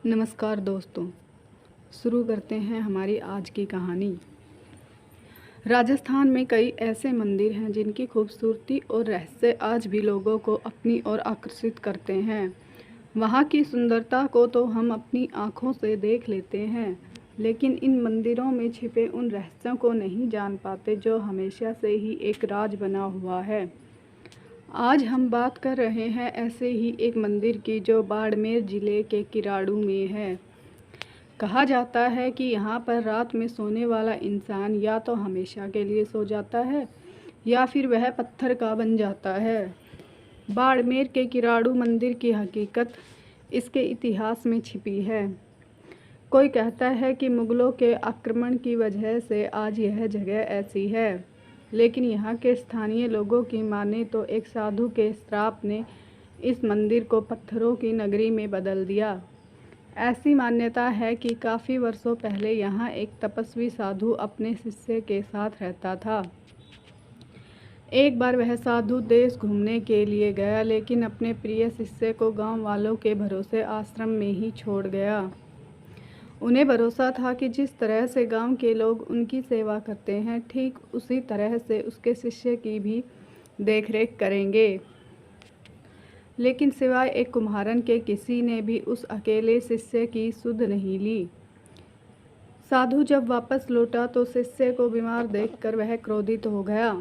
नमस्कार दोस्तों, शुरू करते हैं हमारी आज की कहानी। राजस्थान में कई ऐसे मंदिर हैं जिनकी खूबसूरती और रहस्य आज भी लोगों को अपनी ओर आकर्षित करते हैं। वहाँ की सुंदरता को तो हम अपनी आँखों से देख लेते हैं, लेकिन इन मंदिरों में छिपे उन रहस्यों को नहीं जान पाते जो हमेशा से ही एक राज बना हुआ है। आज हम बात कर रहे हैं ऐसे ही एक मंदिर की जो बाड़मेर ज़िले के किराड़ू में है। कहा जाता है कि यहाँ पर रात में सोने वाला इंसान या तो हमेशा के लिए सो जाता है या फिर वह पत्थर का बन जाता है। बाड़मेर के किराड़ू मंदिर की हकीकत इसके इतिहास में छिपी है। कोई कहता है कि मुगलों के आक्रमण की वजह से आज यह जगह ऐसी है, लेकिन यहाँ के स्थानीय लोगों की माने तो एक साधु के श्राप ने इस मंदिर को पत्थरों की नगरी में बदल दिया। ऐसी मान्यता है कि काफ़ी वर्षों पहले यहाँ एक तपस्वी साधु अपने शिष्य के साथ रहता था। एक बार वह साधु देश घूमने के लिए गया, लेकिन अपने प्रिय शिष्य को गांव वालों के भरोसे आश्रम में ही छोड़ गया। उन्हें भरोसा था कि जिस तरह से गांव के लोग उनकी सेवा करते हैं, ठीक उसी तरह से उसके शिष्य की भी देखरेख करेंगे। लेकिन सिवाय एक कुम्हारन के किसी ने भी उस अकेले शिष्य की सुध नहीं ली। साधु जब वापस लौटा तो शिष्य को बीमार देखकर वह क्रोधित हो गया।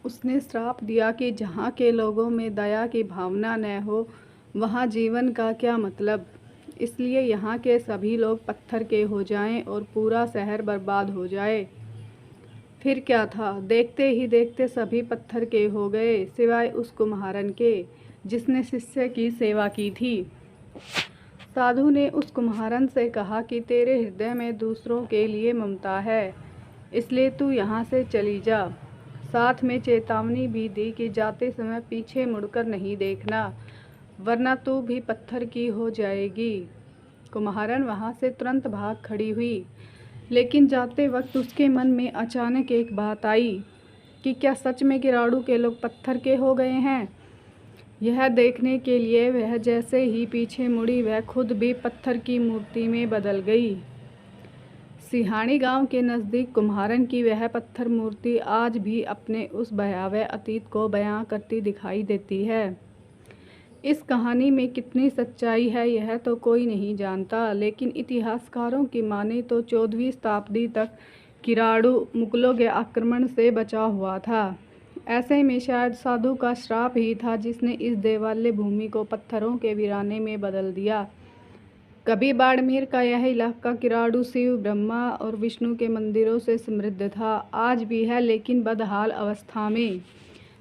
उसने श्राप दिया कि जहाँ के लोगों में दया की भावना न हो, वहाँ जीवन का क्या मतलब। इसलिए यहाँ के सभी लोग पत्थर के हो जाएं और पूरा शहर बर्बाद हो जाए। फिर क्या था, देखते ही देखते सभी पत्थर के हो गए, सिवाय उस कुम्हारन के जिसने शिष्य की सेवा की थी। साधु ने उस कुम्हारन से कहा कि तेरे हृदय में दूसरों के लिए ममता है, इसलिए तू यहाँ से चली जा। साथ में चेतावनी भी दी कि जाते समय पीछे मुड़कर नहीं देखना, वरना तू भी पत्थर की हो जाएगी। कुम्हारन वहाँ से तुरंत भाग खड़ी हुई, लेकिन जाते वक्त उसके मन में अचानक एक बात आई कि क्या सच में किराड़ू के लोग पत्थर के हो गए हैं। यह देखने के लिए वह जैसे ही पीछे मुड़ी, वह खुद भी पत्थर की मूर्ति में बदल गई। सिहानी गांव के नज़दीक कुम्हारन की वह पत्थर मूर्ति आज भी अपने उस भयावह अतीत को बयां करती दिखाई देती है। इस कहानी में कितनी सच्चाई है यह तो कोई नहीं जानता, लेकिन इतिहासकारों की माने तो 14वीं शताब्दी तक किराड़ू मुगलों के आक्रमण से बचा हुआ था। ऐसे में शायद साधु का श्राप ही था जिसने इस देवालय भूमि को पत्थरों के वीराने में बदल दिया। कभी बाड़मेर का यह इलाका किराड़ू शिव, ब्रह्मा और विष्णु के मंदिरों से समृद्ध था, आज भी है लेकिन बदहाल अवस्था में।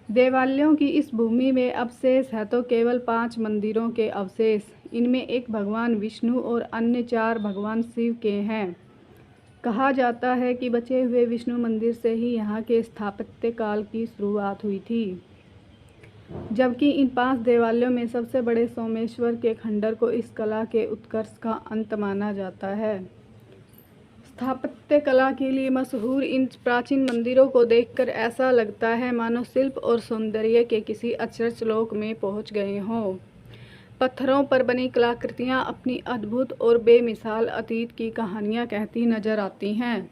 देवालयों की इस भूमि में अवशेष है तो केवल 5 मंदिरों के अवशेष। इनमें एक भगवान विष्णु और अन्य 4 भगवान शिव के हैं। कहा जाता है कि बचे हुए विष्णु मंदिर से ही यहाँ के स्थापत्य काल की शुरुआत हुई थी, जबकि इन 5 देवालयों में सबसे बड़े सोमेश्वर के खंडर को इस कला के उत्कर्ष का अंत माना जाता है। स्थापत्य कला के लिए मशहूर इन प्राचीन मंदिरों को देखकर ऐसा लगता है मानो शिल्प और सौंदर्य के किसी अचरज लोक में पहुंच गए हों। पत्थरों पर बनी कलाकृतियां अपनी अद्भुत और बेमिसाल अतीत की कहानियां कहती नजर आती हैं।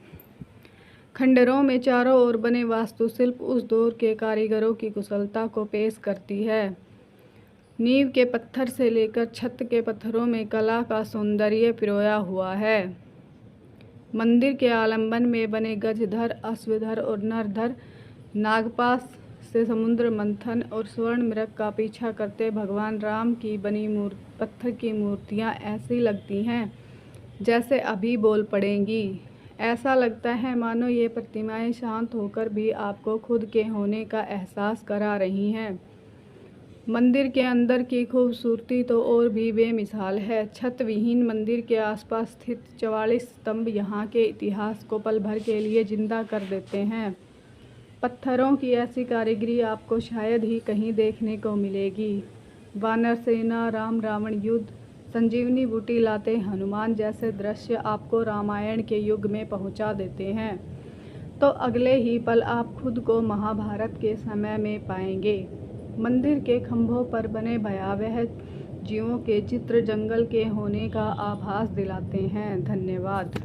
खंडरों में चारों ओर बने वास्तुशिल्प उस दौर के कारीगरों की कुशलता को पेश करती है। नींव के पत्थर से लेकर छत के पत्थरों में कला का सौंदर्य पिरोया हुआ है। मंदिर के आलंबन में बने गजधर, अश्वधर और नरधर नागपाश से समुद्र मंथन और स्वर्ण मृग का पीछा करते भगवान राम की बनी पत्थर की मूर्तियां ऐसी लगती हैं जैसे अभी बोल पड़ेंगी। ऐसा लगता है मानो ये प्रतिमाएं शांत होकर भी आपको खुद के होने का एहसास करा रही हैं। मंदिर के अंदर की खूबसूरती तो और भी बेमिसाल है। छत विहीन मंदिर के आसपास स्थित 44 स्तंभ यहाँ के इतिहास को पल भर के लिए जिंदा कर देते हैं। पत्थरों की ऐसी कारीगरी आपको शायद ही कहीं देखने को मिलेगी। वानर सेना, राम रावण युद्ध, संजीवनी बूटी लाते हनुमान जैसे दृश्य आपको रामायण के युग में पहुंचा देते हैं, तो अगले ही पल आप खुद को महाभारत के समय में पाएंगे। मंदिर के खंभों पर बने भयावह सब्जियों के चित्र जंगल के होने का आभास दिलाते हैं। धन्यवाद।